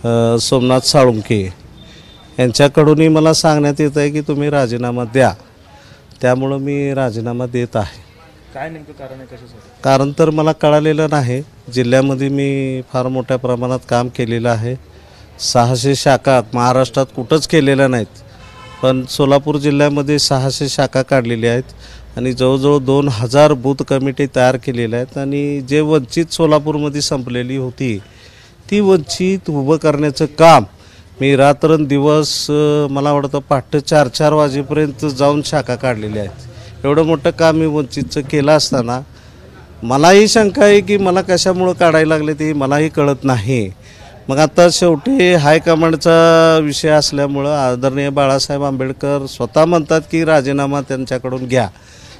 सोमनाथ साळुंखे यांच्याकडूनही मला सांगण्यात येत आहे की तुम्ही राजीनामा द्या, त्यामुळं मी राजीनामा देत आहे। काय नेमकं कारण आहे कशासाठी? कारण तर मला कळालेलं नाही। जिल्ह्यामध्ये मी फार मोठ्या प्रमाणात काम केलेलं आहे। 600 शाखा महाराष्ट्रात कुठंच केलेल्या नाहीत, पण सोलापूर जिल्ह्यामध्ये 600 शाखा काढलेल्या आहेत आणि जवळजवळ 2000 बूथ कमिटी तयार केलेल्या आहेत आणि जे वंचित सोलापूरमध्ये संपलेली होती ती वंचित उभं करण्याचं काम मी रात्रंदिवस मला वाटतं पहाटे 4-4 वाजेपर्यंत जाऊन शाखा काढलेल्या आहेत। एवढं मोठं काम मी वंचितचं केलं असताना मलाही शंका आहे की मला कशामुळं काढायला लागले ते मलाही कळत नाही। मग आता शेवटी हायकमांडचा विषय असल्यामुळं आदरणीय बाळासाहेब आंबेडकर स्वतः म्हणतात की राजीनामा त्यांच्याकडून घ्या,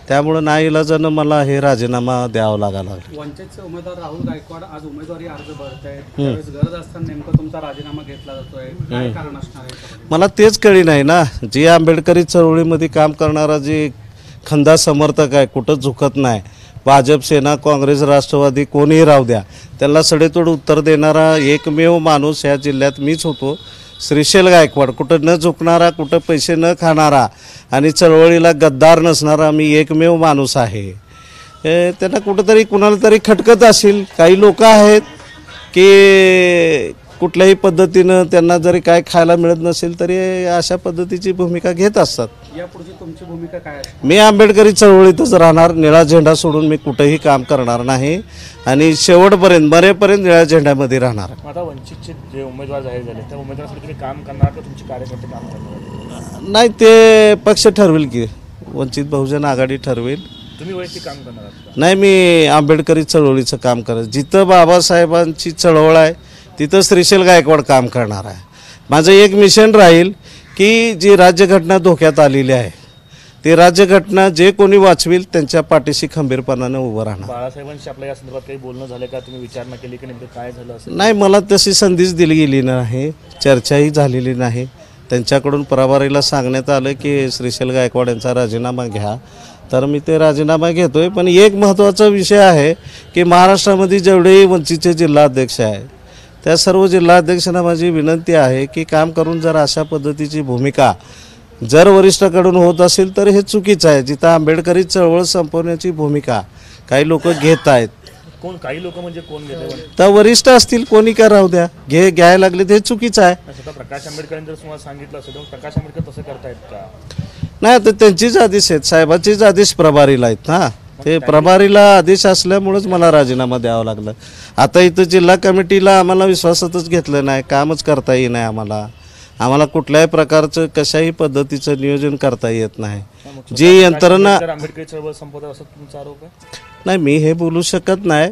त्यामुळं नाईलाजानं मला हे राजीनामा द्यावा लागला। वंचितचे उमेदवार राहुल गायकवाड आज उमेदवारी अर्ज भरत आहेत, त्यावेळेस गरज असताना नेमकं तुमचा राजीनामा घेतला जातोय, काय कारण असणार आहे? मला तेच कळी नाही ना। जे आंबेडकरी चळवळीमध्ये काम करणारा जे खंदा समर्थक आहे, कुठं झुकत नाही, भाजप सेना काँग्रेस राष्ट्रवादी कोणीही राहू द्या, त्याला सडेतोड उत्तर देणारा एकमेव माणूस या जिल्ह्यात मीच होतो। श्रीशैल गायकवाड, कुठं न झुकणारा, कुठं पैसे न खाणारा आणि चळवळीला गद्दार नसणारा मी एकमेव माणूस आहे। त्यांना कुठंतरी कुणाला तरी खटकत असेल। काही लोक आहेत की कुठल्याही पद्धतीनं त्यांना जरी काय खायला मिळत नसेल तरी अशा पद्धतीची भूमिका घेत असतात। यापुढची तुमची भूमिका काय आहे? मी आंबेडकरी चळवळीतच राहणार, निळा झेंडा सोडून मी कुठेही काम करणार नाही आणि शेवटपर्यंत मरेपर्यंत निळ्या झेंड्यामध्ये राहणार। आता वंचितचे जे उमेदवार जाहीर झाले त्या उमेदवारासाठी तुम्ही काम करणार का तुमचे कार्यकर्ते काम करणार? नाही, ते पक्ष ठरवेल की वंचित बहुजन आघाडी ठरवेल। तुम्ही वैयक्तिक काम करणार आहात? नाही, मी आंबेडकरी चळवळीचं काम करत, जिथं बाबासाहेबांची चळवळ आहे तिथं श्रीशैल गायकवाड काम करणार आहे। माझं एक मिशन राहील की जी राज्यघटना धोक्यात आलेली आहे ते राज्यघटना जे कोणी वाचविल त्यांच्या पाठीशी खंबीरपणाने उभं राहणार। बाळासाहेबांशी आपल्या या संदर्भात काही बोलणं झालं का? तुम्ही विचारणा केली की नेमकं काय झालं असेल? नाही, मला तशी संधीच दिली गेली नाही, चर्चाही झालेली नाही। त्यांच्याकडून प्रभारीला सांगण्यात आलं की श्रीशैल गायकवाड यांचा राजीनामा घ्या, तर मी ते राजीनामा घेतोय। पण एक महत्त्वाचा विषय आहे की महाराष्ट्रामध्ये जेवढेही वंचितचे जिल्हाध्यक्ष आहे त्या सर्व जिल्हाध्यक्षांना माझी विनंती आहे की काम करून जर अशा पद्धतीची भूमिका जर वरिष्ठाकडून होत असेल तर हे चुकीचं आहे। जिथं आंबेडकरी चळवळ संपवण्याची भूमिका काही लोक घेत आहेत। कोण? काही लोक म्हणजे कोण घेते? तर वरिष्ठ असतील, कोणी का राहू द्या, घ्यायला लागले ते चुकीचं आहे। स्वतः प्रकाश आंबेडकरांनी जर तुम्हाला सांगितलं असेल तर प्रकाश आंबेडकर तसं करतायत का? नाही, तर त्यांचीच आदेश आहेत, साहेबांचीच आदेश प्रभारीला आहेत ना। ते प्रभारीला आदेश असल्यामुळेच मला राजीनामा द्यावा लागला। आता इथं जिल्हा कमिटीला आम्हाला विश्वासातच घेतलं नाही, कामच करता येई नाही आम्हाला कुठल्याही प्रकारचं कशाही पद्धतीचं नियोजन करता येत नाही। जी यंत्रणा आंबेडकरी चळवळ संपवतात असं तुमचा आरोप आहे? नाही, मी हे बोलू शकत नाही।